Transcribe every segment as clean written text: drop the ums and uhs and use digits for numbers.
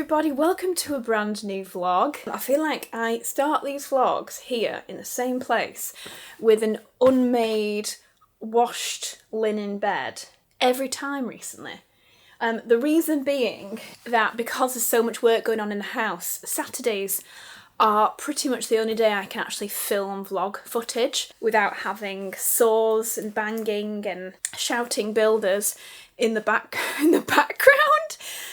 everybody, welcome to a brand new vlog. I feel like I start these vlogs here in the same place with an unmade, washed linen bed every time recently. The reason being that because there's so much work going on in the house, Saturdays are pretty much the only day I can actually film vlog footage without having saws and banging and shouting builders in the background.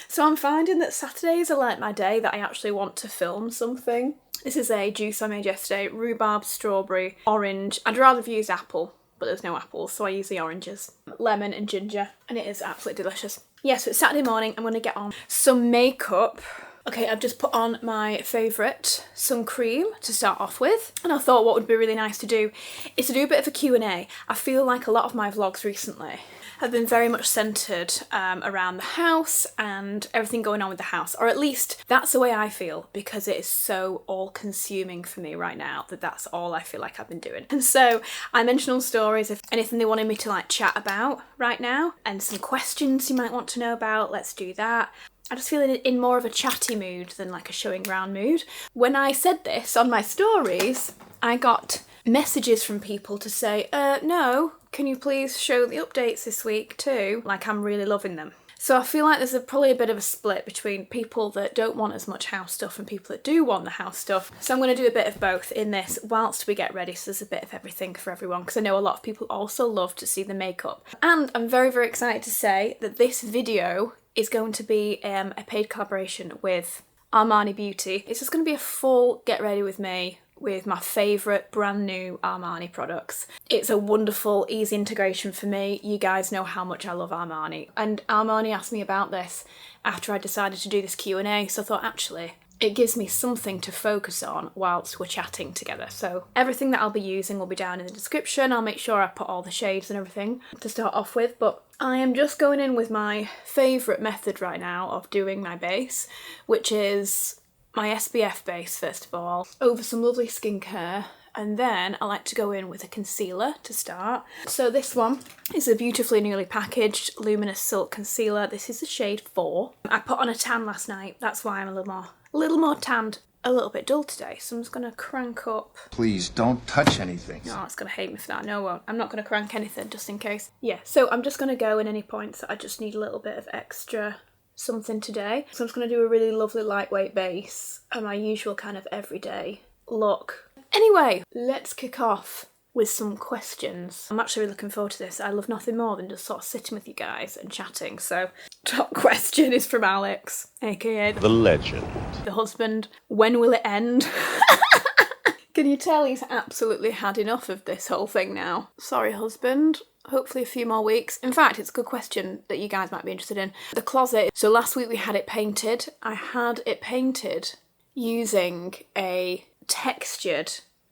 So I'm finding that Saturdays are like my day that I actually want to film something. This is a juice I made yesterday, rhubarb, strawberry, orange. I'd rather have used apple, but there's no apples, so I use the oranges. Lemon and ginger, and it is absolutely delicious. Yeah, so it's Saturday morning, I'm gonna get on some makeup. Okay, I've just put on my favourite sun cream to start off with, and I thought what would be really nice to do is to do a bit of a Q&A. I feel like a lot of my vlogs recently have been very much centred around the house and everything going on with the house, or at least that's the way I feel, because it is so all-consuming for me right now that that's all I feel like I've been doing. And so I mentioned on stories if anything they wanted me to like chat about right now, and some questions you might want to know about, let's do that. I just feel in more of a chatty mood than like a showing round mood. When I said this on my stories, I got messages from people to say, no, can you please show the updates this week too? Like, I'm really loving them. So I feel like there's probably a bit of a split between people that don't want as much house stuff and people that do want the house stuff. So I'm going to do a bit of both in this whilst we get ready, so there's a bit of everything for everyone, because I know a lot of people also love to see the makeup. And I'm very, very excited to say that this video is going to be a paid collaboration with Armani Beauty. It's just going to be a full get ready with me with my favourite brand new Armani products. It's a wonderful, easy integration for me. You guys know how much I love Armani. And Armani asked me about this after I decided to do this Q&A, so I thought actually it gives me something to focus on whilst we're chatting together. So everything that I'll be using will be down in the description. I'll make sure I put all the shades and everything to start off with, but I am just going in with my favourite method right now of doing my base, which is my SPF base first of all, over some lovely skincare, and then I like to go in with a concealer to start. So this one is a beautifully newly packaged Luminous Silk Concealer. This is the shade 4. I put on a tan last night, that's why I'm a little more tanned, a little bit dull today, so I'm just going to crank up. Please don't touch anything. No, it's going to hate me for that. No, I won't. I'm not going to crank anything just in case. Yeah, so I'm just going to go in any points that I just need a little bit of extra something today. So I'm just going to do a really lovely lightweight base and my usual kind of everyday look. Anyway, let's kick off with some questions. I'm actually really looking forward to this. I love nothing more than just sort of sitting with you guys and chatting. So top question is from Alex, aka the legend, the husband. When will it end? Can you tell he's absolutely had enough of this whole thing now? Sorry, husband. Hopefully a few more weeks. In fact, it's a good question that you guys might be interested in. The closet. So last week we had it painted. I had it painted using a textured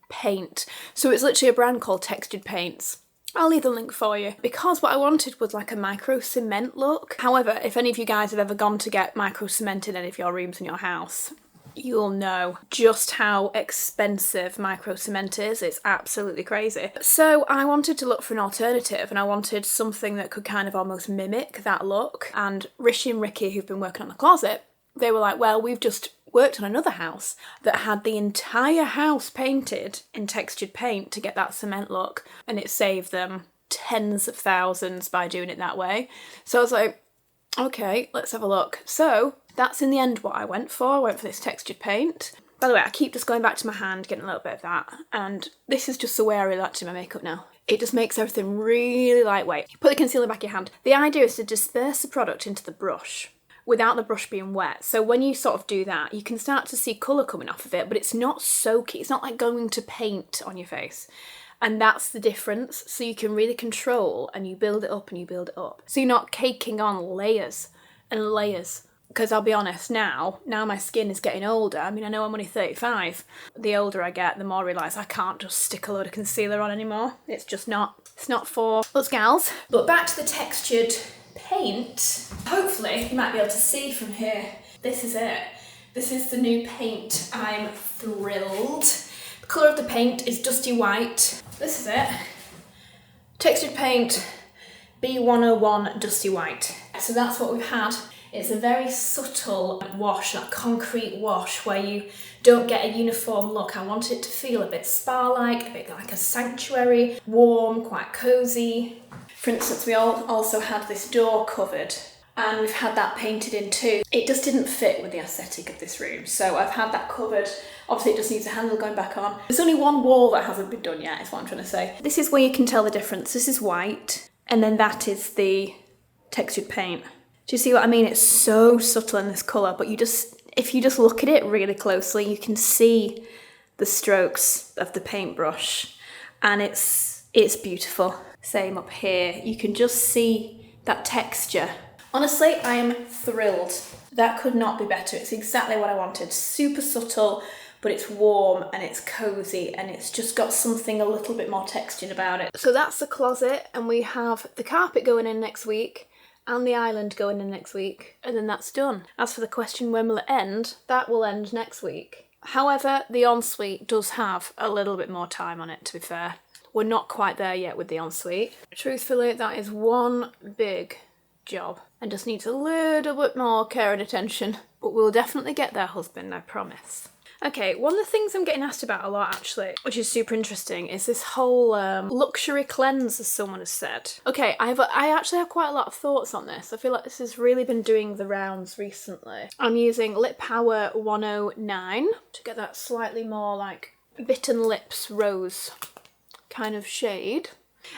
paint. So it's literally a brand called Textured Paints. I'll leave the link for you, because what I wanted was like a micro cement look. However, if any of you guys have ever gone to get micro cement in any of your rooms in your house, you'll know just how expensive micro cement is. It's absolutely crazy. So I wanted to look for an alternative, and I wanted something that could kind of almost mimic that look. And Rishi and Ricky, who've been working on the closet, they were like, well, we've just worked on another house that had the entire house painted in textured paint to get that cement look, and it saved them tens of thousands by doing it that way. So I was like, okay, let's have a look. So that's in the end what I went for. I went for this textured paint. By the way, I keep just going back to my hand, getting a little bit of that, and this is just the way I really like to do my makeup now. It just makes everything really lightweight. Put the concealer back in your hand. The idea is to disperse the product into the brush without the brush being wet. So when you sort of do that, you can start to see colour coming off of it, but it's not soaky. It's not like going to paint on your face. And that's the difference. So you can really control, and you build it up and you build it up. So you're not caking on layers and layers. Because I'll be honest, now my skin is getting older. I mean, I know I'm only 35. The older I get, the more I realise I can't just stick a load of concealer on anymore. It's just not. It's not for us gals. But back to the textured paint. Hopefully you might be able to see from here. This is it. This is the new paint. I'm thrilled. The colour of the paint is dusty white. This is it. Textured paint B101 dusty white. So that's what we've had It's a very subtle wash, that concrete wash where you don't get a uniform look. I want it to feel a bit spa-like, a bit like a sanctuary, warm, quite cosy. For instance, we also had this door covered and we've had that painted in too. It just didn't fit with the aesthetic of this room, so I've had that covered. Obviously it just needs a handle going back on. There's only one wall that hasn't been done yet, is what I'm trying to say. This is where you can tell the difference. This is white, and then that is the textured paint. Do you see what I mean? It's so subtle in this colour, but if you just look at it really closely, you can see the strokes of the paintbrush, and it's beautiful. Same up here, you can just see that texture. Honestly, I am thrilled. That could not be better. It's exactly what I wanted. Super subtle, but it's warm and it's cozy and it's just got something a little bit more textured about it. So that's the closet, and we have the carpet going in next week and the island going in next week, and then that's done. As for the question, when will it end? That will end next week. However, the ensuite does have a little bit more time on it, to be fair. We're not quite there yet with the ensuite. Truthfully, that is one big job and just needs a little bit more care and attention, but we'll definitely get there, husband, I promise. Okay, one of the things I'm getting asked about a lot actually, which is super interesting, is this whole luxury cleanse, as someone has said. Okay, I actually have quite a lot of thoughts on this. I feel like this has really been doing the rounds recently. I'm using Lip Power 109 to get that slightly more like Bitten Lips Rose kind of shade.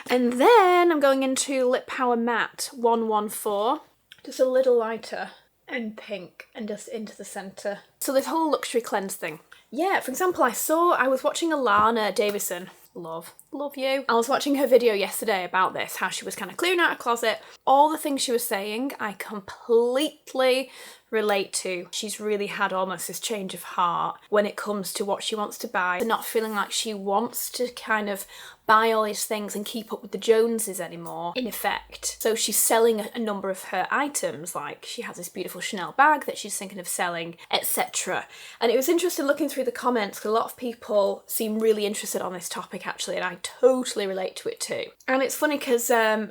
And then I'm going into Lip Power Matte 114, just a little lighter and pink and just into the centre. So this whole luxury cleanse thing. Yeah, for example, I was watching Allana Davison. Love you. I was watching her video yesterday about this, how she was kind of clearing out her closet. All the things she was saying, I completely relate to. She's really had almost this change of heart when it comes to what she wants to buy, and not feeling like she wants to kind of buy all these things and keep up with the Joneses anymore, in effect. So she's selling a number of her items, like she has this beautiful Chanel bag that she's thinking of selling, etc. And it was interesting looking through the comments, because a lot of people seem really interested on this topic actually, and I totally relate to it too. And it's funny because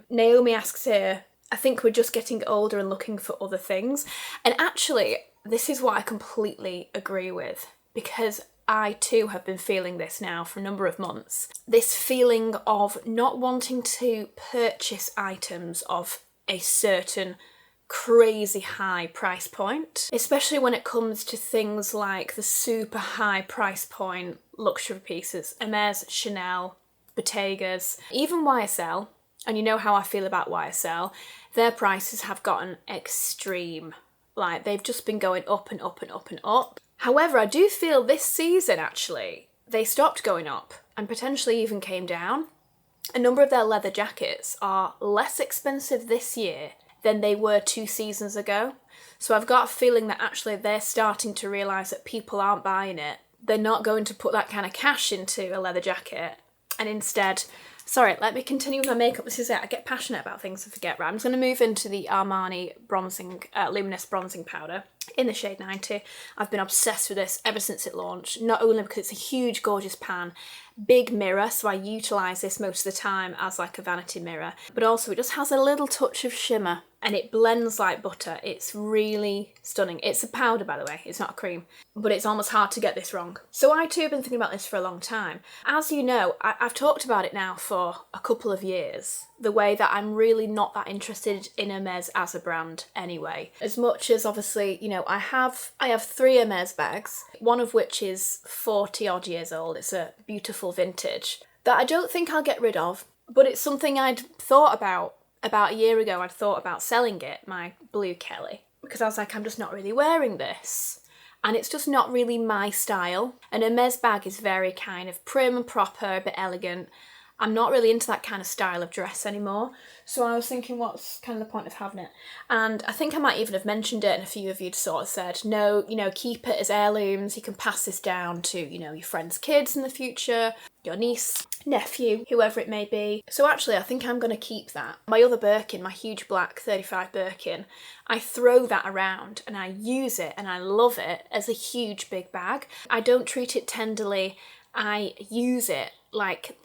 Naomi asks here, I think we're just getting older and looking for other things. And actually, this is what I completely agree with, because I too have been feeling this now for a number of months. This feeling of not wanting to purchase items of a certain crazy high price point, especially when it comes to things like the super high price point luxury pieces, Hermes, Chanel, Bottega's, even YSL. And you know how I feel about YSL. Their prices have gotten extreme. Like, they've just been going up and up and up and up. However, I do feel this season, actually, they stopped going up and potentially even came down. A number of their leather jackets are less expensive this year than they were 2 seasons ago. So I've got a feeling that actually they're starting to realise that people aren't buying it. They're not going to put that kind of cash into a leather jacket, and instead... Sorry, let me continue with my makeup. This is it. I get passionate about things and forget. Right, I'm just going to move into the Armani bronzing, luminous bronzing powder in the shade 90. I've been obsessed with this ever since it launched, not only because it's a huge, gorgeous pan, big mirror, so I utilise this most of the time as like a vanity mirror, but also it just has a little touch of shimmer and it blends like butter. It's really stunning. It's a powder, by the way, it's not a cream, but it's almost hard to get this wrong. So I too have been thinking about this for a long time. As you know, I've talked about it now for a couple of years, the way that I'm really not that interested in Hermes as a brand anyway. As much as obviously, you know, I have 3 Hermes bags, one of which is 40 odd years old. It's a beautiful vintage that I don't think I'll get rid of, but it's something I'd thought about a year ago. I'd thought about selling it, my blue Kelly, because I was like, I'm just not really wearing this. And it's just not really my style. An Hermes bag is very kind of prim and proper, a bit elegant. I'm not really into that kind of style of dress anymore. So I was thinking, what's kind of the point of having it? And I think I might even have mentioned it, and a few of you sort of said, no, you know, keep it as heirlooms. You can pass this down to, you know, your friends' kids in the future, your niece, nephew, whoever it may be. So actually, I think I'm going to keep that. My other Birkin, my huge black 35 Birkin, I throw that around and I use it and I love it as a huge big bag. I don't treat it tenderly. I use it like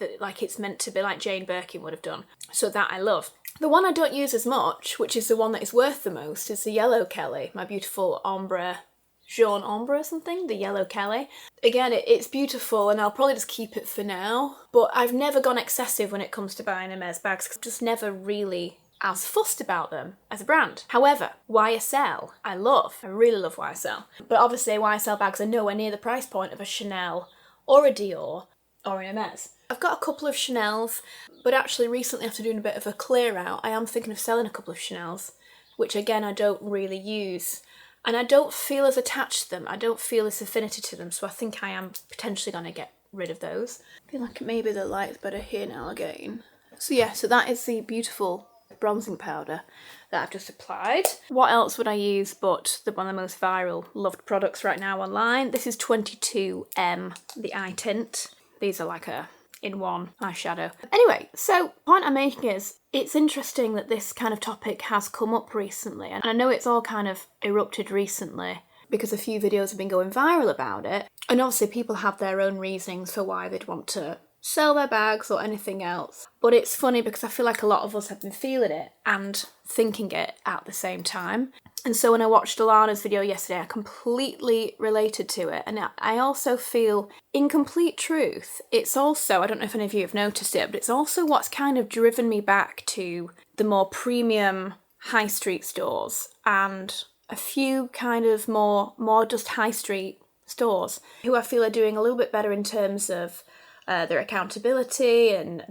it's meant to be, like Jane Birkin would have done. So that I love. The one I don't use as much, which is the one that is worth the most, is the Yellow Kelly, my beautiful ombre, jaune ombre or something, the Yellow Kelly. Again, it's beautiful and I'll probably just keep it for now, but I've never gone excessive when it comes to buying Hermes bags because I've just never really as fussed about them as a brand. However, YSL, I really love YSL. But obviously YSL bags are nowhere near the price point of a Chanel or a Dior or an Hermes. I've got a couple of Chanels, but actually recently after doing a bit of a clear out, I am thinking of selling a couple of Chanels, which again I don't really use. And I don't feel as attached to them. I don't feel this affinity to them, so I think I am potentially going to get rid of those. I feel like maybe the light's better here now again. So yeah, so that is the beautiful bronzing powder that I've just applied. What else would I use but one of the most viral, loved products right now online? This is 22M, the eye tint. These are like a in-one eyeshadow. Anyway, so the point I'm making is it's interesting that this kind of topic has come up recently, and I know it's all kind of erupted recently because a few videos have been going viral about it, and obviously people have their own reasons for why they'd want to sell their bags or anything else. But it's funny because I feel like a lot of us have been feeling it and thinking it at the same time. And so when I watched Allana's video yesterday, I completely related to it. And I also feel, in complete truth, it's also, I don't know if any of you have noticed it, but it's also what's kind of driven me back to the more premium high street stores and a few kind of more just high street stores who I feel are doing a little bit better in terms of their accountability and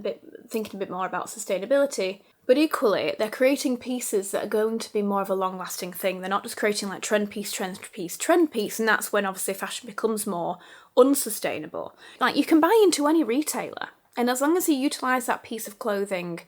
thinking a bit more about sustainability. But equally, they're creating pieces that are going to be more of a long-lasting thing. They're not just creating like trend piece, and that's when obviously fashion becomes more unsustainable. Like, you can buy into any retailer, and as long as you utilise that piece of clothing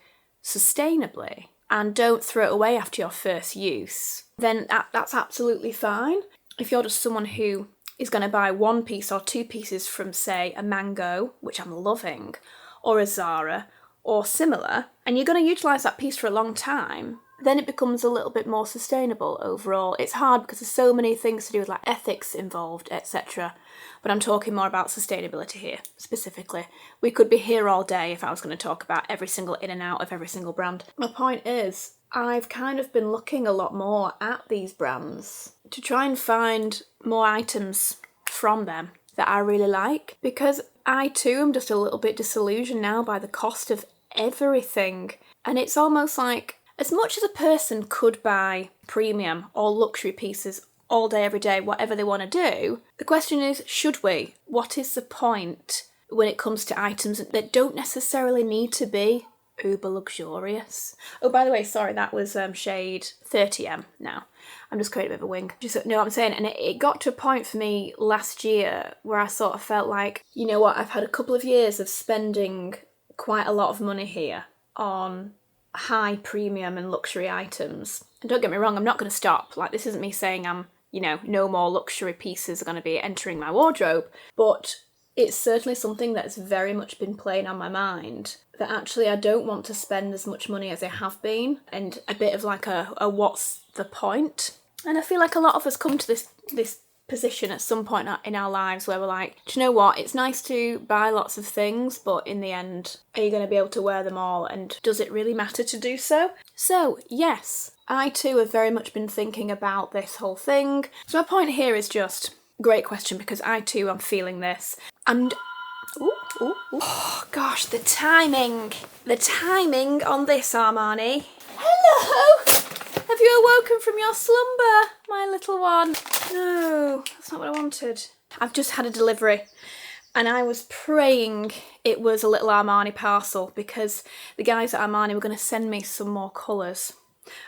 sustainably and don't throw it away after your first use, then that's absolutely fine. If you're just someone who is going to buy one piece or two pieces from, say, a Mango, which I'm loving, or a Zara, or similar, and you're going to utilise that piece for a long time, then it becomes a little bit more sustainable overall. It's hard because there's so many things to do with like ethics involved, etc. But I'm talking more about sustainability here, specifically. We could be here all day if I was going to talk about every single in and out of every single brand. My point is, I've kind of been looking a lot more at these brands to try and find more items from them that I really like, because I too am just a little bit disillusioned now by the cost of everything. And it's almost like, as much as a person could buy premium or luxury pieces all day, every day, whatever they want to do, the question is, should we? What is the point when it comes to items that don't necessarily need to be uber luxurious? Oh, by the way, sorry, that was shade 30M now. I'm just creating a bit of a wing. Just know what I'm saying. And it got to a point for me last year where I sort of felt like, you know what, I've had a couple of years of spending quite a lot of money here on high premium and luxury items. And don't get me wrong, I'm not going to stop. Like, this isn't me saying no more luxury pieces are going to be entering my wardrobe, but it's certainly something that's very much been playing on my mind, that actually I don't want to spend as much money as I have been, and a bit of like a what's the point? And I feel like a lot of us come to this position at some point in our lives where we're like, do you know what, it's nice to buy lots of things, but in the end, are you going to be able to wear them all, and does it really matter to do so? So yes, I too have very much been thinking about this whole thing. So my point here is just, great question, because I too am feeling this. And oh gosh, the timing on this, Armani. Hello! Have you awoken from your slumber, my little one? No, that's not what I wanted. I've just had a delivery and I was praying it was a little Armani parcel, because the guys at Armani were going to send me some more colours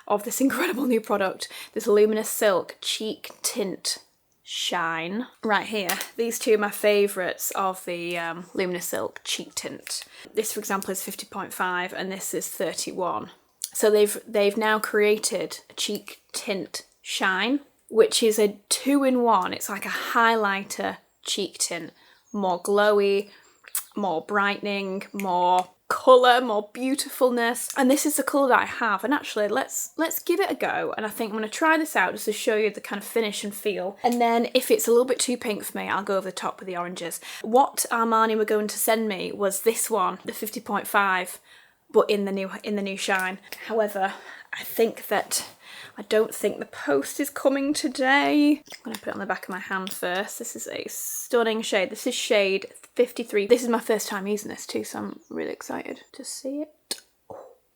of this incredible new product, this Luminous Silk Cheek Tint Shine. Right here, these two are my favourites of the Luminous Silk Cheek Tint. This, for example, is 50.5 and this is 31. So they've now created a cheek tint shine, which is a 2-in-1. It's like a highlighter cheek tint, more glowy, more brightening, more colour, more beautifulness. And this is the colour that I have. And actually, let's give it a go. And I think I'm going to try this out just to show you the kind of finish and feel. And then if it's a little bit too pink for me, I'll go over the top with the oranges. What Armani were going to send me was this one, the 50.5. but in the new shine. However, I don't think the post is coming today. I'm going to put it on the back of my hand first. This is a stunning shade. This is shade 53. This is my first time using this too, so I'm really excited to see it.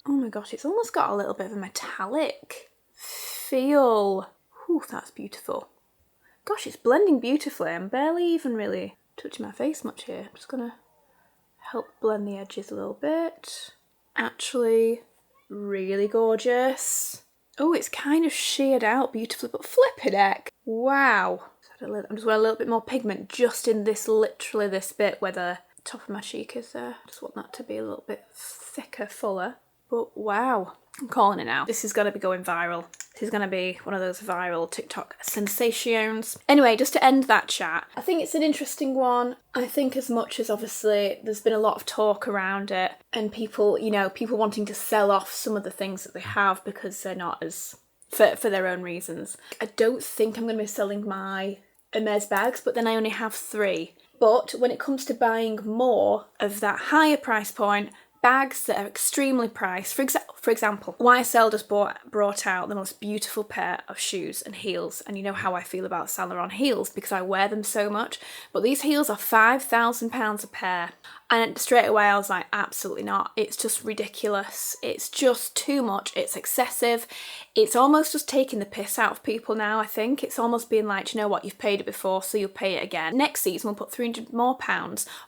Oh my gosh, it's almost got a little bit of a metallic feel. Ooh, that's beautiful. Gosh, it's blending beautifully. I'm barely even really touching my face much here. I'm just going to help blend the edges a little bit. Actually, really gorgeous. Oh, it's kind of sheared out beautifully, but flipping heck. Wow. I'm just wearing a little bit more pigment just in this, literally this bit where the top of my cheek is there. Just want that to be a little bit thicker, fuller. But wow, I'm calling it now. This is going to be going viral. This is going to be one of those viral TikTok sensations. Anyway, just to end that chat, I think it's an interesting one. I think as much as obviously there's been a lot of talk around it and people, you know, people wanting to sell off some of the things that they have because they're not as, for their own reasons. I don't think I'm going to be selling my Hermes bags, but then I only have 3. But when it comes to buying more of that higher price point, bags that are extremely priced. For example, YSL just brought out the most beautiful pair of shoes and heels, and you know how I feel about Saint Laurent heels because I wear them so much, but these heels are £5,000 a pair. And straight away I was like, absolutely not. It's just ridiculous. It's just too much. It's excessive. It's almost just taking the piss out of people now, I think. It's almost being like, you know what, you've paid it before, so you'll pay it again. Next season we'll put £300 more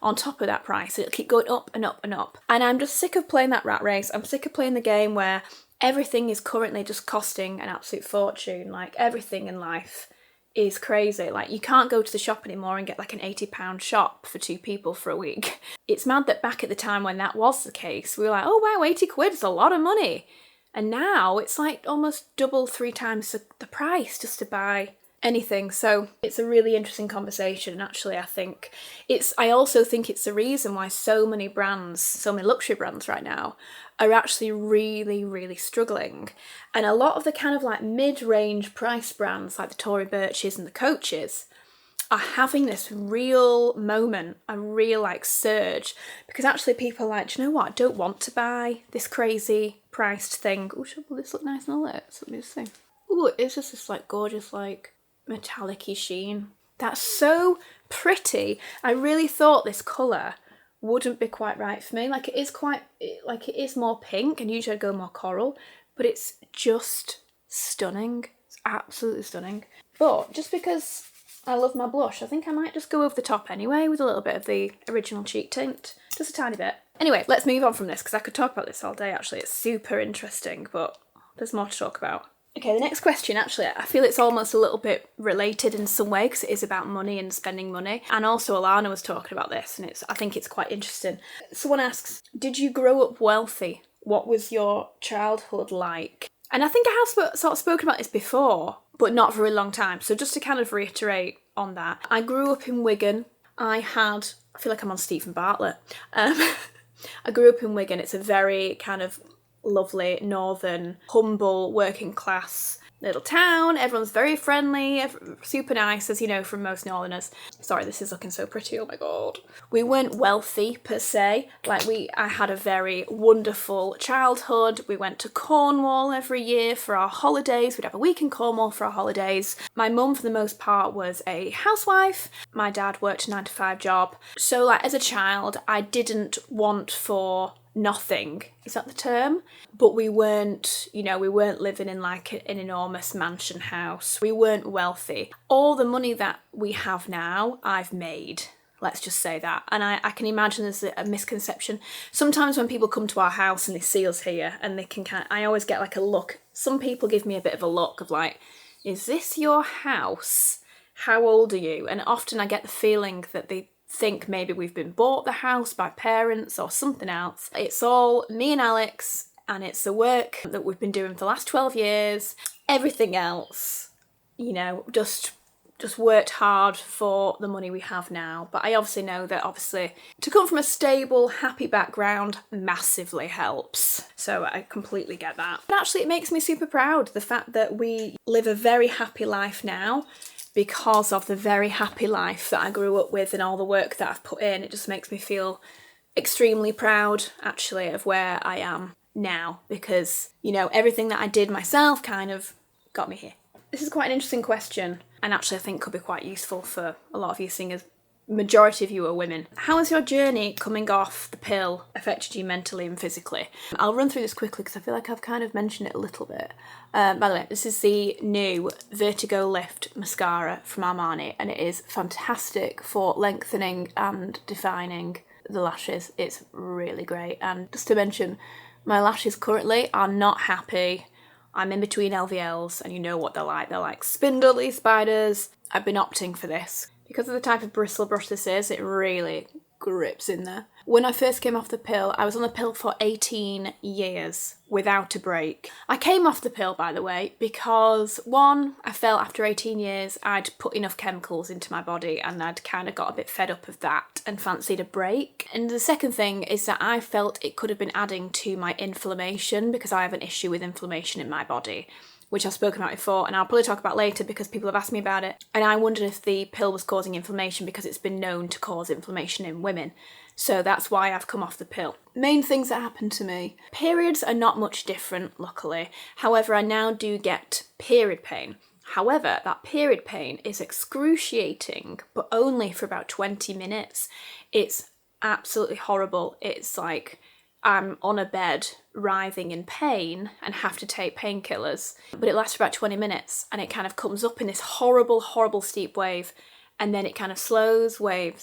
on top of that price. It'll keep going up and up and up. And I'm just sick of playing that rat race. I'm sick of playing the game where everything is currently just costing an absolute fortune. Like, everything in life is crazy. Like, you can't go to the shop anymore and get like an £80 shop for 2 people for a week. It's mad that back at the time when that was the case, we were like, oh wow, 80 quid is a lot of money. And now it's like almost double, 3 times the price just to buy anything. So it's a really interesting conversation, and actually I also think it's the reason why so many luxury brands right now are actually really, really struggling. And a lot of the kind of like mid-range price brands like the Tory Burches and the Coaches are having this real moment, a real like surge, because actually people are like, do you know what, I don't want to buy this crazy priced thing. Oh, will this look nice in the lit? Let me just see. Oh, it's just this like gorgeous like metallic-y sheen. That's so pretty. I really thought this colour wouldn't be quite right for me. Like, it is more pink, and usually I'd go more coral, but it's just stunning. It's absolutely stunning. But just because I love my blush, I think I might just go over the top anyway with a little bit of the original cheek tint. Just a tiny bit. Anyway, let's move on from this because I could talk about this all day actually. It's super interesting, but there's more to talk about. Okay, the next question, actually, I feel it's almost a little bit related in some way because it is about money and spending money. And also Allana was talking about this, and I think it's quite interesting. Someone asks, did you grow up wealthy? What was your childhood like? And I think I have sort of spoken about this before, but not for a long time. So just to kind of reiterate on that, I grew up in Wigan. I feel like I'm on Stephen Bartlett. I grew up in Wigan. It's a very kind of lovely, northern, humble, working class little town. Everyone's very friendly, super nice, as you know from most northerners. Sorry, this is looking so pretty, oh my god. We weren't wealthy per se. I had a very wonderful childhood. We went to Cornwall every year for our holidays. We'd have a week in Cornwall for our holidays. My mum, for the most part, was a housewife. My dad worked a 9-to-5 job. So like as a child, I didn't want for nothing, is that the term? But we weren't living in like an enormous mansion house. We weren't wealthy. All the money that we have now, I've made. Let's just say that. And I can imagine there's a misconception. Sometimes when people come to our house and they see us here and they can I always get like a look. Some people give me a bit of a look of like, is this your house? How old are you? And often I get the feeling that they think maybe we've been bought the house by parents or something else. It's all me and Alex, and it's the work that we've been doing for the last 12 years. Everything else, just worked hard for the money we have now. But I obviously know that to come from a stable, happy background massively helps. So I completely get that. But actually it makes me super proud, the fact that we live a very happy life now, because of the very happy life that I grew up with and all the work that I've put in. It just makes me feel extremely proud actually of where I am now, because, you know, everything that I did myself kind of got me here. This is quite an interesting question, and actually I think could be quite useful for a lot of you, seeing as majority of you are women. How has your journey coming off the pill affected you mentally and physically? I'll run through this quickly because I feel like I've kind of mentioned it a little bit. By the way, this is the new Vertigo Lift mascara from Armani, and it is fantastic for lengthening and defining the lashes. It's really great. And just to mention, my lashes currently are not happy. I'm in between LVLs, and you know what they're like. They're like spindly spiders. I've been opting for this. Because of the type of bristle brush this is, it really grips in there. When I first came off the pill, I was on the pill for 18 years without a break. I came off the pill, by the way, because one, I felt after 18 years I'd put enough chemicals into my body and I'd kind of got a bit fed up of that and fancied a break. And the second thing is that I felt it could have been adding to my inflammation, because I have an issue with inflammation in my body, which I've spoken about before, and I'll probably talk about later because people have asked me about it. And I wondered if the pill was causing inflammation because it's been known to cause inflammation in women. So that's why I've come off the pill. Main things that happened to me. Periods are not much different, luckily. However, I now do get period pain. However, that period pain is excruciating, but only for about 20 minutes. It's absolutely horrible. It's like I'm on a bed writhing in pain and have to take painkillers, but it lasts for about 20 minutes and it kind of comes up in this horrible, horrible steep wave, and then it kind of slows wave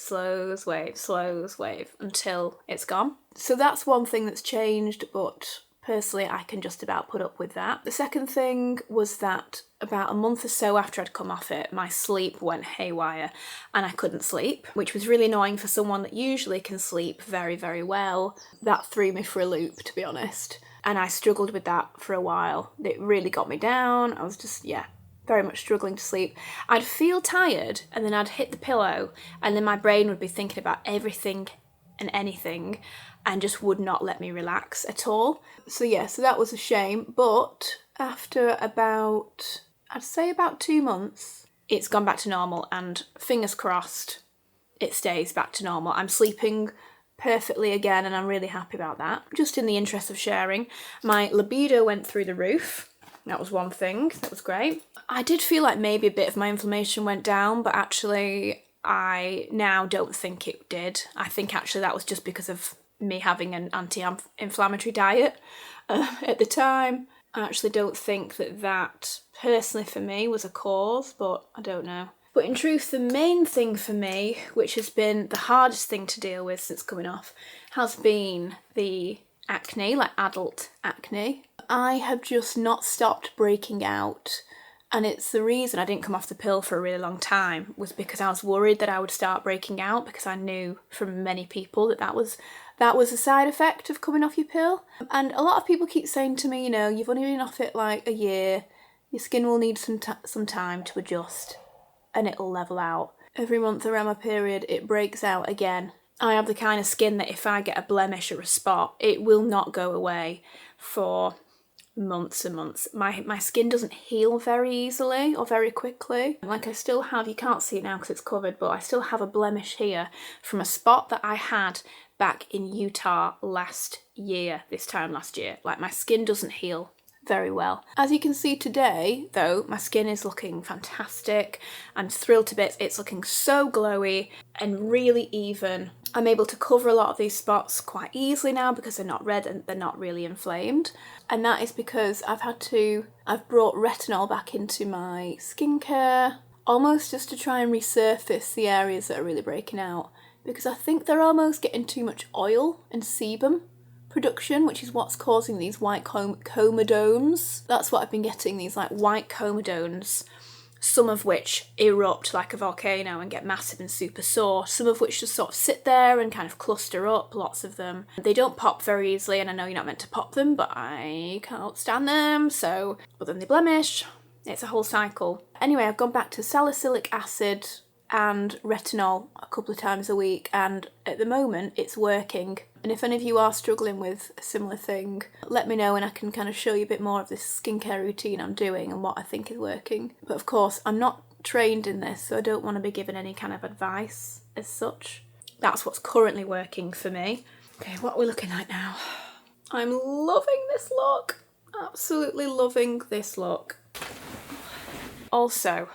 until it's gone. So that's one thing that's changed, but personally I can just about put up with that. The second thing was that about a month or so after I'd come off it, my sleep went haywire and I couldn't sleep, which was really annoying for someone that usually can sleep very, very well. That threw me for a loop, to be honest. And I struggled with that for a while. It really got me down. I was just, very much struggling to sleep. I'd feel tired and then I'd hit the pillow and then my brain would be thinking about everything and anything and just would not let me relax at all. So that was a shame. But after about, I'd say about 2 months, it's gone back to normal, and fingers crossed it stays back to normal. I'm sleeping perfectly again and I'm really happy about that. Just in the interest of sharing, my libido went through the roof. That was one thing, that was great. I did feel like maybe a bit of my inflammation went down, but actually I now don't think it did. I think actually that was just because of me having an anti-inflammatory diet at the time. I actually don't think that personally for me was a cause, but I don't know. But in truth, the main thing for me, which has been the hardest thing to deal with since coming off, has been the acne, like adult acne. I have just not stopped breaking out. And it's the reason I didn't come off the pill for a really long time, was because I was worried that I would start breaking out, because I knew from many people that was a side effect of coming off your pill. And a lot of people keep saying to me, you've only been off it like a year, your skin will need some time to adjust and it'll level out. Every month around my period, it breaks out again. I have the kind of skin that if I get a blemish or a spot, it will not go away for months and months. My skin doesn't heal very easily or very quickly. Like I still have, you can't see it now because it's covered, but I still have a blemish here from a spot that I had back in Utah this time last year. Like my skin doesn't heal very well. As you can see today, though, my skin is looking fantastic. I'm thrilled to bits. It's looking so glowy and really even. I'm able to cover a lot of these spots quite easily now because they're not red and they're not really inflamed. And that is because I've brought retinol back into my skincare, almost just to try and resurface the areas that are really breaking out, because I think they're almost getting too much oil and sebum production, which is what's causing these white comedones. That's what I've been getting, these like white comedones, some of which erupt like a volcano and get massive and super sore, some of which just sort of sit there and kind of cluster up, lots of them. They don't pop very easily, and I know you're not meant to pop them, but I can't stand them, but then they blemish. It's a whole cycle. Anyway, I've gone back to salicylic acid and retinol a couple of times a week, and at the moment it's working. And if any of you are struggling with a similar thing, let me know and I can kind of show you a bit more of this skincare routine I'm doing and what I think is working. But of course, I'm not trained in this, so I don't want to be given any kind of advice as such. That's what's currently working for me. Okay, what are we looking at now? I'm loving this look. Absolutely loving this look. Also,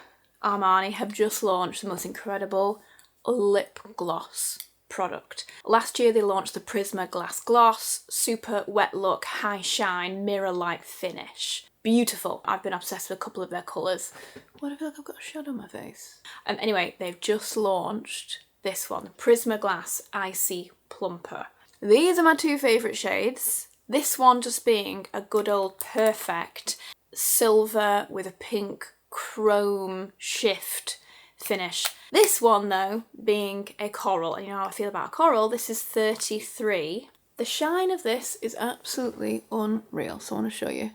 Armani have just launched the most incredible lip gloss product. Last year they launched the Prisma Glass Gloss, super wet look, high shine, mirror-like finish. Beautiful. I've been obsessed with a couple of their colours. Why do I feel like I've got a shadow on my face? Anyway, they've just launched this one, Prisma Glass Icy Plumper. These are my two favourite shades. This one just being a good old perfect silver with a pink chrome shift finish. This one though being a coral, and you know how I feel about a coral, this is 33. The shine of this is absolutely unreal, so I want to show you.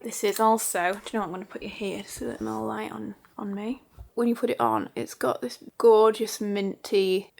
This is also, do you know what, I'm going to put you here to see a bit more light on me. When you put it on, it's got this gorgeous minty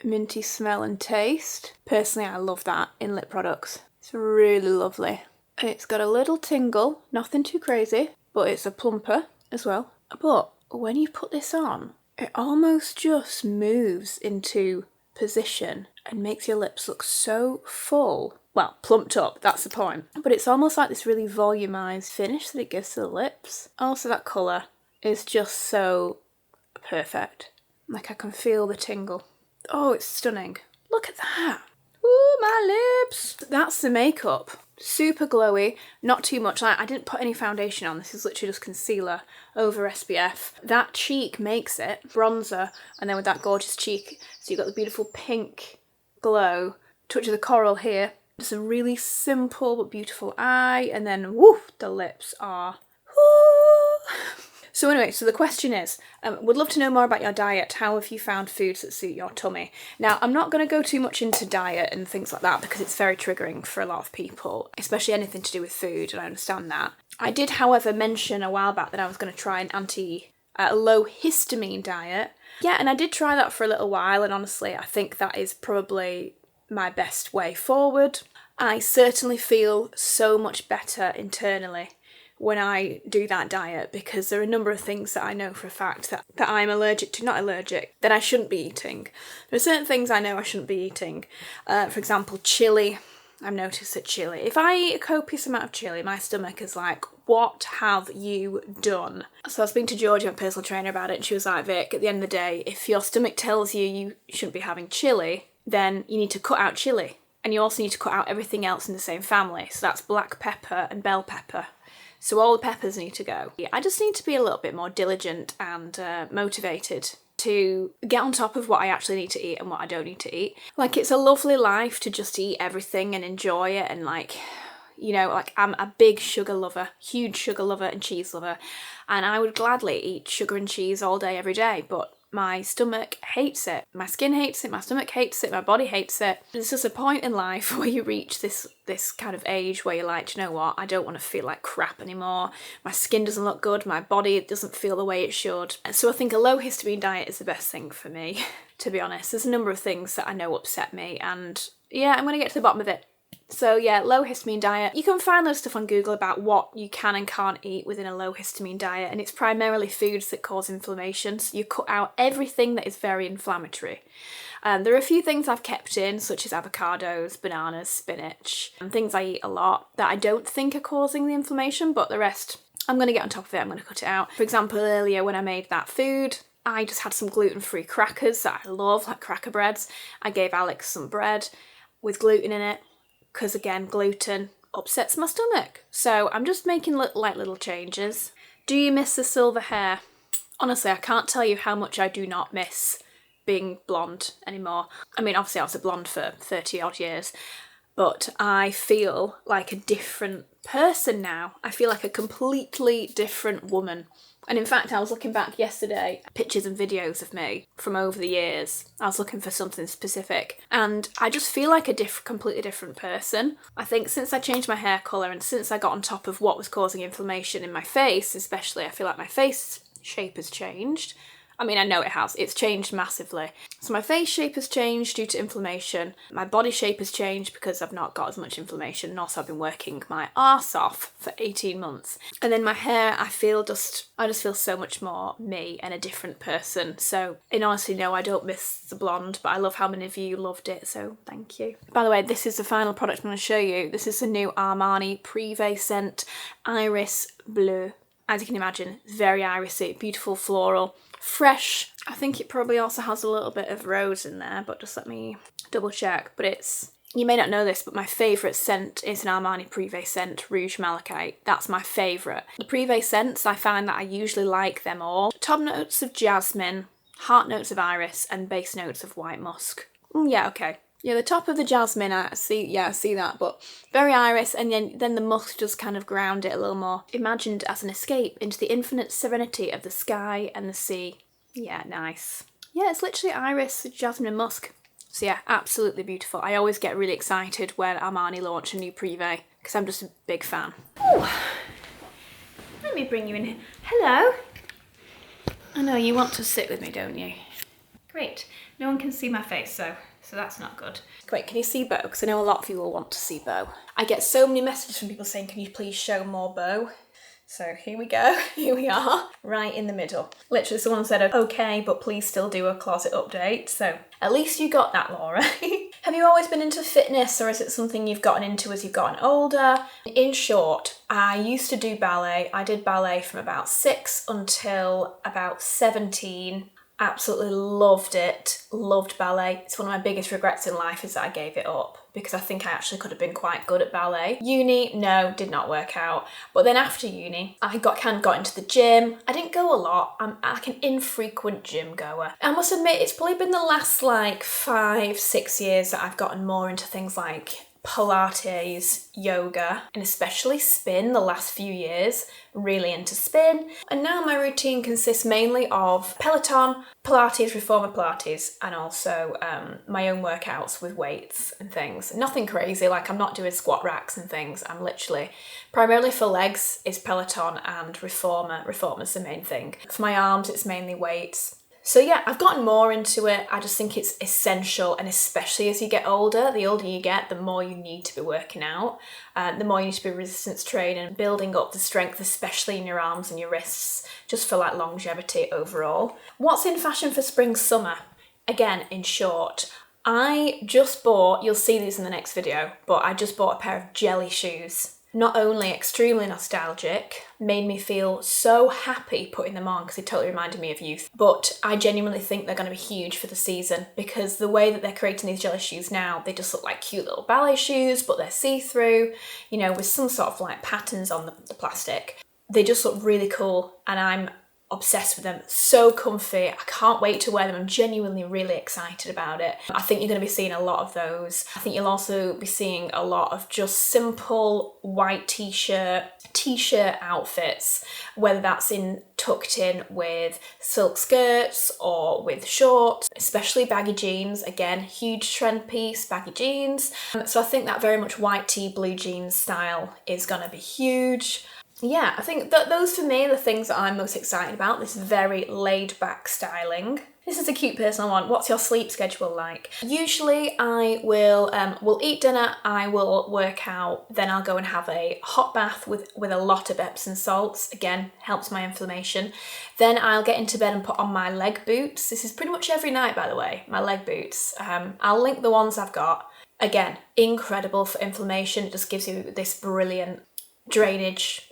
smell and taste. Personally, I love that in lip products. It's really lovely. It's got a little tingle, nothing too crazy, but it's a plumper as well. But when you put this on, it almost just moves into position and makes your lips look so full. Well, plumped up, that's the point. But it's almost like this really volumized finish that it gives to the lips. Also, that colour is just so perfect. Like, I can feel the tingle. Oh, it's stunning. Look at that. Ooh, my lips. That's the makeup. Super glowy, not too much. I didn't put any foundation on. This is literally just concealer over SPF. That cheek makes it. Bronzer, and then with that gorgeous cheek. So you've got the beautiful pink glow. Touch of the coral here. Just a really simple but beautiful eye. And then, woof, the lips are... Woo. So anyway, so the question is, would love to know more about your diet. How have you found foods that suit your tummy? Now, I'm not going to go too much into diet and things like that because it's very triggering for a lot of people, especially anything to do with food, and I understand that. I did, however, mention a while back that I was going to try a low histamine diet. Yeah, and I did try that for a little while, and honestly, I think that is probably my best way forward. I certainly feel so much better internally when I do that diet, because there are a number of things that I know for a fact that I'm allergic to, not allergic, that I shouldn't be eating. There are certain things I know I shouldn't be eating. For example, chili. I've noticed that chili, if I eat a copious amount of chili, my stomach is like, what have you done? So I was speaking to Georgie, my personal trainer, about it, and she was like, Vic, at the end of the day, if your stomach tells you you shouldn't be having chili, then you need to cut out chili. And you also need to cut out everything else in the same family. So that's black pepper and bell pepper. So all the peppers need to go. I just need to be a little bit more diligent and motivated to get on top of what I actually need to eat and what I don't need to eat. Like, it's a lovely life to just eat everything and enjoy it, and like, you know, like, I'm a big sugar lover, huge sugar lover and cheese lover, and I would gladly eat sugar and cheese all day, every day, but my stomach hates it. My skin hates it, my stomach hates it, my body hates it. There's just a point in life where you reach this kind of age where you're like, do you know what, I don't want to feel like crap anymore. My skin doesn't look good, my body doesn't feel the way it should. So I think a low histamine diet is the best thing for me, to be honest. There's a number of things that I know upset me, and yeah, I'm going to get to the bottom of it. So yeah, low histamine diet. You can find loads of stuff on Google about what you can and can't eat within a low histamine diet, and it's primarily foods that cause inflammation. So you cut out everything that is very inflammatory. There are a few things I've kept in, such as avocados, bananas, spinach, and things I eat a lot that I don't think are causing the inflammation, but the rest, I'm going to get on top of it, I'm going to cut it out. For example, earlier when I made that food, I just had some gluten-free crackers that I love, like cracker breads. I gave Alex some bread with gluten in it, because again, gluten upsets my stomach. So I'm just making little changes. Do you miss the silver hair? Honestly, I can't tell you how much I do not miss being blonde anymore. I mean, obviously I was a blonde for 30 odd years, but I feel like a different person now. I feel like a completely different woman. And in fact, I was looking back yesterday, pictures and videos of me from over the years. I was looking for something specific, and I just feel like a completely different person. I think since I changed my hair colour and since I got on top of what was causing inflammation in my face, especially, I feel like my face shape has changed. I mean, I know it has. It's changed massively. So my face shape has changed due to inflammation. My body shape has changed because I've not got as much inflammation, and also I've been working my arse off for 18 months. And then my hair, I just feel so much more me and a different person. So, and honestly, no, I don't miss the blonde, but I love how many of you loved it, so thank you. By the way, this is the final product I'm going to show you. This is the new Armani Privé scent Iris Bleu. As you can imagine, very irisy, beautiful floral, fresh. I think it probably also has a little bit of rose in there, but just let me double check. But it's, you may not know this, but my favourite scent is an Armani Privé scent, Rouge Malachite. That's my favourite. The Privé scents, I find that I usually like them all. Top notes of jasmine, heart notes of iris, and base notes of white musk. Yeah, okay. Yeah, the top of the jasmine, I see that, but very iris, and then the musk does kind of ground it a little more. Imagined as an escape into the infinite serenity of the sky and the sea. Yeah, nice. Yeah, it's literally iris, jasmine and musk. So yeah, absolutely beautiful. I always get really excited when Armani launch a new Privé, because I'm just a big fan. Ooh. Let me bring you in here. Hello. I know, you want to sit with me, don't you? Great. No one can see my face, so that's not good. Great, can you see Beau? Because I know a lot of you will want to see Beau. I get so many messages from people saying, can you please show more Beau? So here we go, here we are, right in the middle. Literally someone said, okay, but please still do a closet update. So at least you got that, Laura. Have you always been into fitness, or is it something you've gotten into as you've gotten older? In short, I used to do ballet. I did ballet from about 6 until about 17. Absolutely loved it, loved ballet. It's one of my biggest regrets in life is that I gave it up, because I think I actually could have been quite good at ballet. Uni, no, did not work out. But then after uni, I got into the gym. I didn't go a lot. I'm like an infrequent gym goer. I must admit, it's probably been the last like 5-6 years that I've gotten more into things like Pilates, yoga, and especially spin the last few years, really into spin. And now my routine consists mainly of Peloton, Pilates, Reformer Pilates, and also my own workouts with weights and things. Nothing crazy, like I'm not doing squat racks and things. I'm literally, primarily for legs is Peloton and Reformer. Reformer's the main thing. For my arms, it's mainly weights. So yeah, I've gotten more into it. I just think it's essential, and especially as you get older, the older you get, the more you need to be working out, the more you need to be resistance training and building up the strength, especially in your arms and your wrists, just for like longevity overall. What's in fashion for spring, summer? Again, in short, I just bought, you'll see these in the next video, but I just bought a pair of jelly shoes. Not only extremely nostalgic, made me feel so happy putting them on because they totally reminded me of youth, but I genuinely think they're going to be huge for the season, because the way that they're creating these jelly shoes now, they just look like cute little ballet shoes, but they're see-through, you know, with some sort of like patterns on the plastic. They just look really cool, and I'm obsessed with them. So comfy. I can't wait to wear them. I'm genuinely really excited about it. I think you're going to be seeing a lot of those. I think you'll also be seeing a lot of just simple white t-shirt outfits, whether that's tucked in with silk skirts or with shorts, especially baggy jeans. Again, huge trend piece, baggy jeans. So I think that very much white tee, blue jeans style is going to be huge. Yeah, I think that those for me are the things that I'm most excited about, this very laid back styling. This is a cute personal one. What's your sleep schedule like? Usually I will eat dinner, I will work out, then I'll go and have a hot bath with a lot of Epsom salts. Again, helps my inflammation. Then I'll get into bed and put on my leg boots. This is pretty much every night, by the way, my leg boots. I'll link the ones I've got. Again, incredible for inflammation. It just gives you this brilliant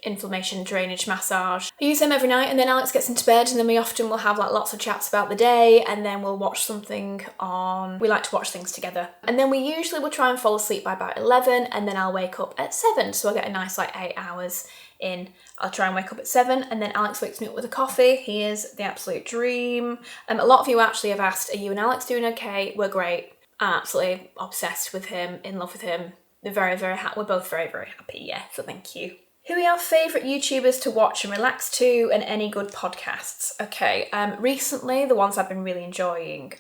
inflammation drainage massage. I use them every night, and then Alex gets into bed, and then we often will have like lots of chats about the day, and then we'll watch something on, we like to watch things together. And then we usually will try and fall asleep by about 11, and then I'll wake up at 7, so I get a nice like 8 hours in. I'll try and wake up at 7, and then Alex wakes me up with a coffee. He is the absolute dream. A lot of you actually have asked, are you and Alex doing okay? We're great. I'm absolutely obsessed with him, in love with him. We're we're both very, very happy, yeah, so thank you. Who are your favourite YouTubers to watch and relax to, and any good podcasts? Okay, recently the ones I've been really enjoying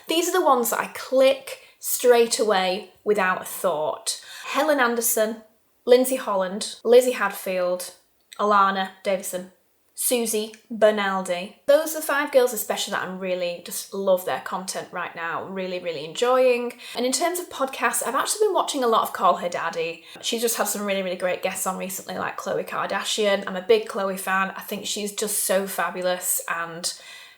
these are the ones that I click straight away without a thought. Helen Anderson, Lindsey Holland, Lizzy Hadfield, Allana Davison. Suzie, Bernaldi. Those are the 5 girls especially that I really just love their content right now, really, really enjoying. And in terms of podcasts, I've actually been watching a lot of Call Her Daddy. She's just had some really, really great guests on recently, like Khloe Kardashian. I'm a big Khloe fan. I think she's just so fabulous and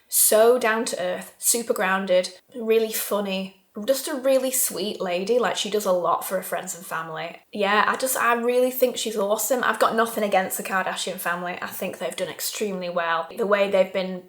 so down to earth, super grounded, really funny. Just a really sweet lady, like she does a lot for her friends and family. Yeah, I really think she's awesome. I've got nothing against the Kardashian family. I think they've done extremely well. The way they've been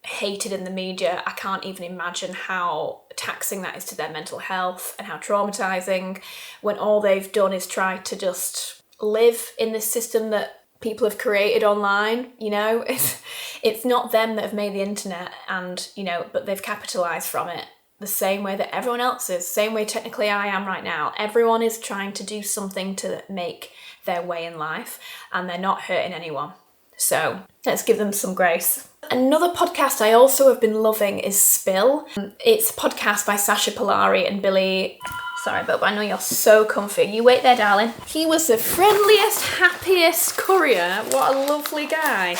hated in the media, I can't even imagine how taxing that is to their mental health and how traumatizing when all they've done is try to just live in this system that people have created online, you know? It's not them that have made the internet and, you know, but they've capitalized from it. The same way that everyone else is, same way technically I am right now. Everyone is trying to do something to make their way in life and they're not hurting anyone. So let's give them some grace. Another podcast I also have been loving is Spill. It's a podcast by Sasha Polari and Billy. Sorry, but I know you're so comfy. You wait there, darling. He was the friendliest, happiest courier. What a lovely guy.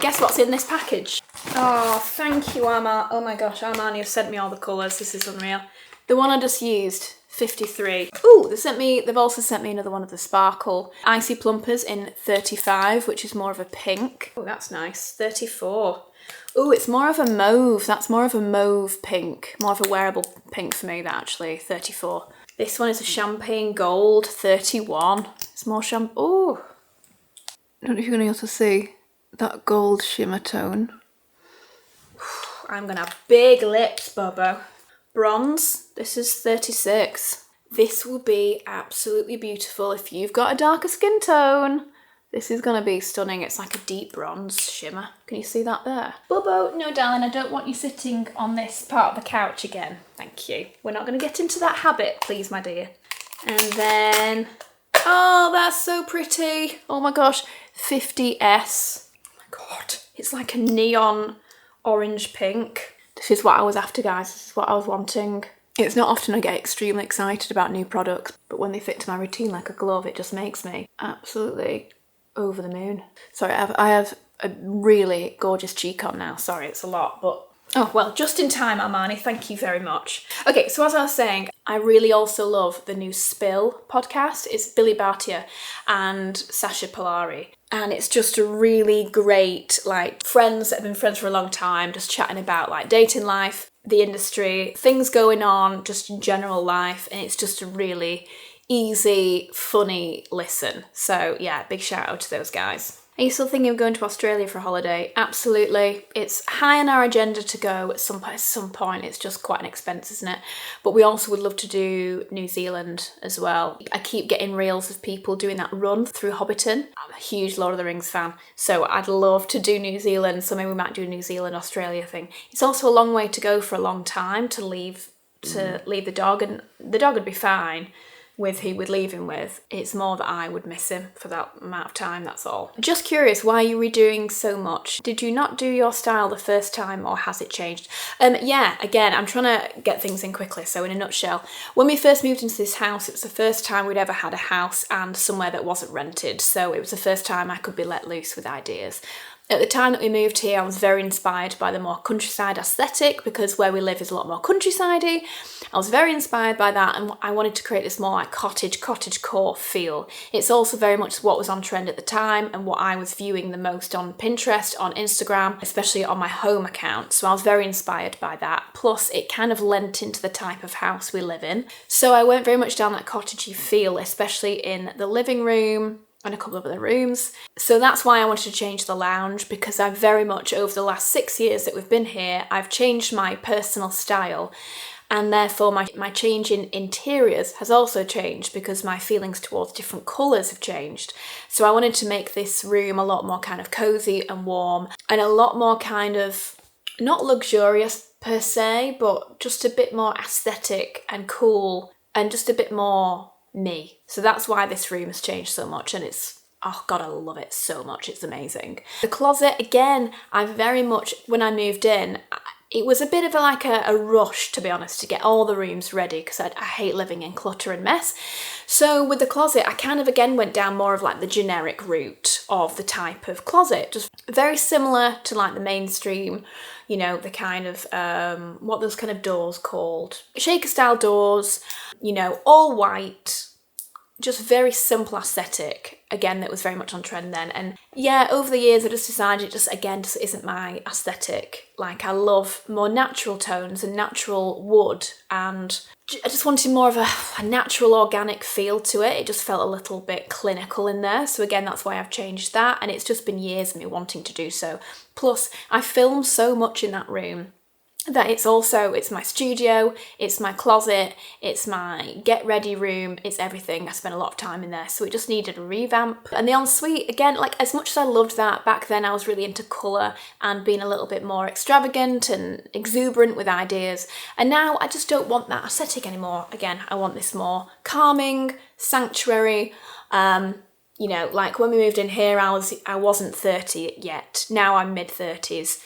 Guess what's in this package? Oh, thank you, Armani. Oh my gosh, Armani have sent me all the colours. This is unreal. The one I just used, 53. Ooh, they've also sent me another one of the Sparkle Icy Plumpers in 35, which is more of a pink. Oh, that's nice. 34. Ooh, it's more of a mauve. That's more of a mauve pink. More of a wearable pink for me, that actually. 34. This one is a champagne gold. 31. It's more Ooh. I don't know if you're going to be able to see that gold shimmer tone. I'm going to have big lips, Bobo. Bronze. This is 36. This will be absolutely beautiful if you've got a darker skin tone. This is going to be stunning. It's like a deep bronze shimmer. Can you see that there? Bobo, no darling, I don't want you sitting on this part of the couch again. Thank you. We're not going to get into that habit, please, my dear. And then, oh, that's so pretty. Oh my gosh, 50S. Oh my God, it's like a neon orange pink. This is what I was after, guys. This is what I was wanting. It's not often I get extremely excited about new products, but when they fit to my routine like a glove, it just makes me absolutely over the moon. Sorry, I have a really gorgeous cheek on now. Sorry, it's a lot, but oh, well, just in time, Armani. Thank you very much. Okay, so as I was saying, I really also love the new Spill podcast. It's Billy Bartia and Sasha Polari. And it's just a really great, like, friends that have been friends for a long time, just chatting about, like, dating life, the industry, things going on, just general life. And it's just a really easy, funny listen. So, yeah, big shout out to those guys. Are you still thinking of going to Australia for a holiday? Absolutely. It's high on our agenda to go at some point. It's just quite an expense, isn't it? But we also would love to do New Zealand as well. I keep getting reels of people doing that run through Hobbiton. I'm a huge Lord of the Rings fan, so I'd love to do New Zealand. So maybe we might do a New Zealand, Australia thing. It's also a long way to go for a long time to leave the dog, and the dog would be fine with who we'd leave him with. It's more that I would miss him for that amount of time, that's all. Just curious, why are you redoing so much? Did you not do your style the first time or has it changed? Yeah, again, I'm trying to get things in quickly. So in a nutshell, when we first moved into this house, it was the first time we'd ever had a house and somewhere that wasn't rented. So it was the first time I could be let loose with ideas. At the time that we moved here, I was very inspired by the more countryside aesthetic because where we live is a lot more countryside-y. I was very inspired by that and I wanted to create this more like cottagecore feel. It's also very much what was on trend at the time and what I was viewing the most on Pinterest, on Instagram, especially on my home account. So I was very inspired by that. Plus it kind of lent into the type of house we live in. So I went very much down that cottagey feel, especially in the living room and a couple of other rooms. So that's why I wanted to change the lounge, because I've very much, over the last 6 years that we've been here, I've changed my personal style, and therefore my change in interiors has also changed because my feelings towards different colours have changed. So I wanted to make this room a lot more kind of cosy and warm and a lot more kind of, not luxurious per se, but just a bit more aesthetic and cool and just a bit more me. So that's why this room has changed so much, and it's, oh God, I love it so much. It's amazing. The closet, again, I very much, when I moved in, It was a bit of a rush, to be honest, to get all the rooms ready because I hate living in clutter and mess. So with the closet, I kind of again went down more of like the generic route of the type of closet, just very similar to like the mainstream, you know, the kind of, what those kind of doors called? Shaker style doors, you know, all white, just very simple aesthetic. Again, that was very much on trend then. And yeah, over the years, I just decided it just isn't my aesthetic. Like, I love more natural tones and natural wood, and I just wanted more of a natural organic feel to it. It just felt a little bit clinical in there. So again, that's why I've changed that. And it's just been years of me wanting to do so. Plus, I film so much in that room that it's my studio, it's my closet, it's my get ready room, it's everything. I spent a lot of time in there, so it just needed a revamp. And the ensuite, again, like as much as I loved that, back then I was really into colour and being a little bit more extravagant and exuberant with ideas. And now I just don't want that aesthetic anymore. Again, I want this more calming, sanctuary. You know, like when we moved in here, I wasn't 30 yet. Now I'm mid-30s.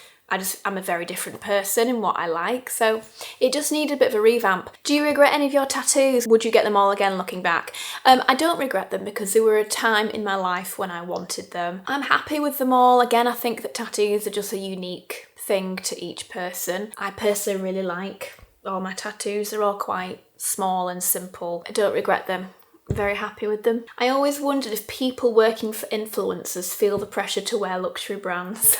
I'm a very different person in what I like, so it just needed a bit of a revamp. Do you regret any of your tattoos? Would you get them all again looking back? I don't regret them because there were a time in my life when I wanted them. I'm happy with them all. Again, I think that tattoos are just a unique thing to each person. I personally really like all my tattoos. They're all quite small and simple. I don't regret them. I'm very happy with them. I always wondered if people working for influencers feel the pressure to wear luxury brands.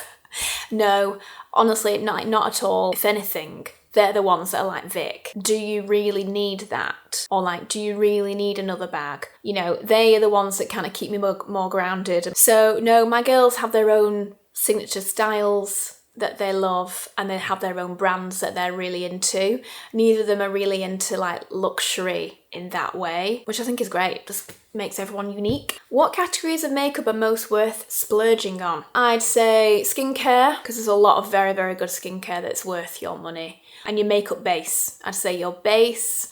No, honestly, not at all. If anything, they're the ones that are like, Vic, do you really need that? Or like, do you really need another bag? You know, they are the ones that kind of keep me more grounded. So no, my girls have their own signature styles that they love, and they have their own brands that they're really into. Neither of them are really into like luxury in that way, which I think is great. Just makes everyone unique. What categories of makeup are most worth splurging on? I'd say skincare, because there's a lot of very, very good skincare that's worth your money. And your makeup base. I'd say your base.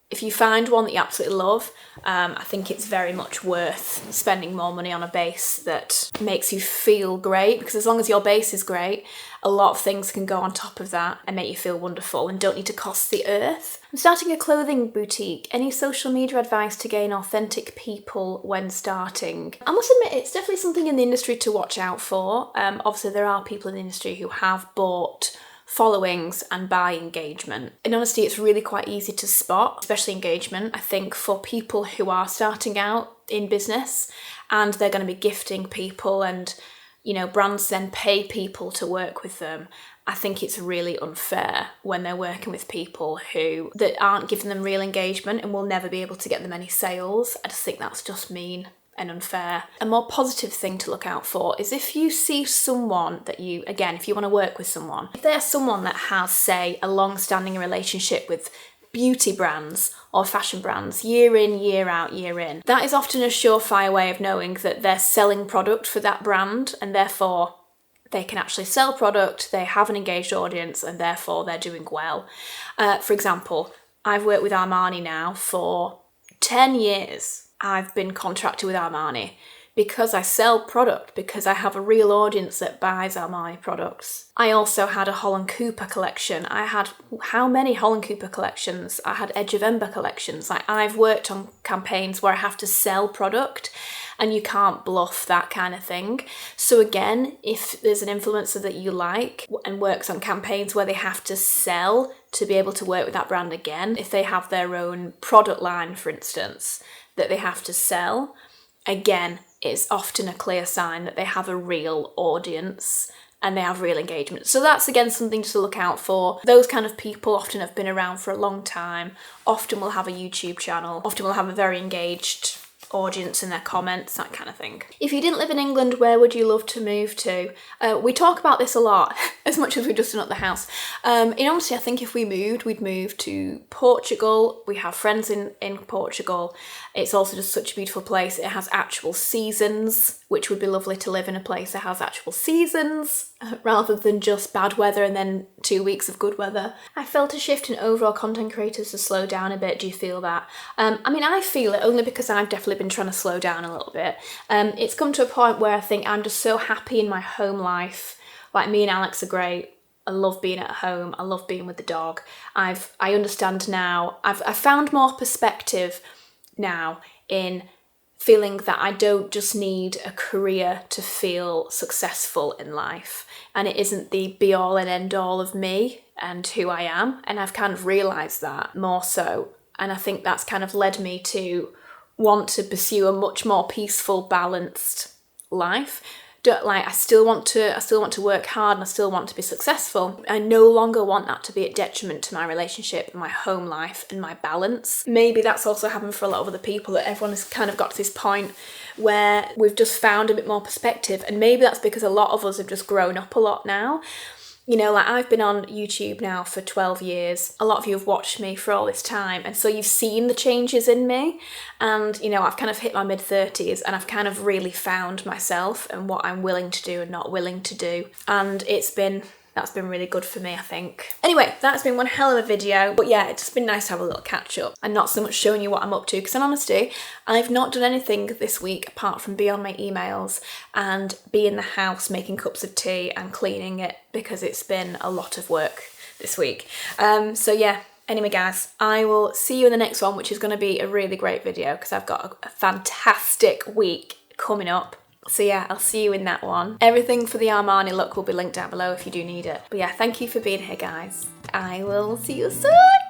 If you find one that you absolutely love, I think it's very much worth spending more money on a base that makes you feel great, because as long as your base is great, a lot of things can go on top of that and make you feel wonderful and don't need to cost the earth. I'm starting a clothing boutique. Any social media advice to gain authentic people when starting? I must admit, it's definitely something in the industry to watch out for. Obviously, there are people in the industry who have bought followings and buy engagement. In honesty, it's really quite easy to spot, especially engagement. I think for people who are starting out in business and they're going to be gifting people, and you know, brands then pay people to work with them, I think it's really unfair when they're working with people that aren't giving them real engagement and will never be able to get them any sales. I just think that's just mean and unfair. A more positive thing to look out for is if you see someone that if you want to work with someone, if they're someone that has, say, a long-standing relationship with beauty brands or fashion brands year in, year out, year in, that is often a surefire way of knowing that they're selling product for that brand, and therefore they can actually sell product, they have an engaged audience, and therefore they're doing well. For example, I've worked with Armani now for 10 years. I've been contracted with Armani because I sell product, because I have a real audience that buys Armani products. I also had a Holland Cooper collection. I had how many Holland Cooper collections? I had Edge of Ember collections. Like, I've worked on campaigns where I have to sell product, and you can't bluff that kind of thing. So again, if there's an influencer that you like and works on campaigns where they have to sell to be able to work with that brand again, if they have their own product line, for instance, that they have to sell, again, it's often a clear sign that they have a real audience and they have real engagement. So that's, again, something to look out for. Those kind of people often have been around for a long time, often will have a YouTube channel, often will have a very engaged audience in their comments, that kind of thing. If you didn't live in England, where would you love to move to? We talk about this a lot, as much as we've just done at the house. In honesty, I think if we moved, we'd move to Portugal. We have friends in Portugal. It's also just such a beautiful place. It has actual seasons, which would be lovely to live in a place that has actual seasons, rather than just bad weather and then 2 weeks of good weather. I felt a shift in overall content creators to slow down a bit. Do you feel that? I feel it only because I've definitely been trying to slow down a little bit. It's come to a point where I think I'm just so happy in my home life. Like, me and Alex are great. I love being at home. I love being with the dog. I understand now. I've found more perspective now in feeling that I don't just need a career to feel successful in life, and it isn't the be all and end all of me and who I am. And I've kind of realised that more so, and I think that's kind of led me to want to pursue a much more peaceful, balanced life. I still want to work hard and I still want to be successful. I no longer want that to be a detriment to my relationship, my home life and my balance. Maybe that's also happened for a lot of other people, that everyone has kind of got to this point where we've just found a bit more perspective, and maybe that's because a lot of us have just grown up a lot now. You know, like I've been on YouTube now for 12 years. A lot of you have watched me for all this time. And so you've seen the changes in me. And, you know, I've kind of hit my mid-30s and I've kind of really found myself and what I'm willing to do and not willing to do. And that's been really good for me, I think. Anyway, that's been one hell of a video. But yeah, it's just been nice to have a little catch up and not so much showing you what I'm up to. Because in honesty, I've not done anything this week apart from be on my emails and be in the house making cups of tea and cleaning it, because it's been a lot of work this week. So yeah, anyway guys, I will see you in the next one, which is going to be a really great video because I've got a fantastic week coming up. So yeah, I'll see you in that one. Everything for the Armani look will be linked down below if you do need it. But yeah, thank you for being here, guys. I will see you soon.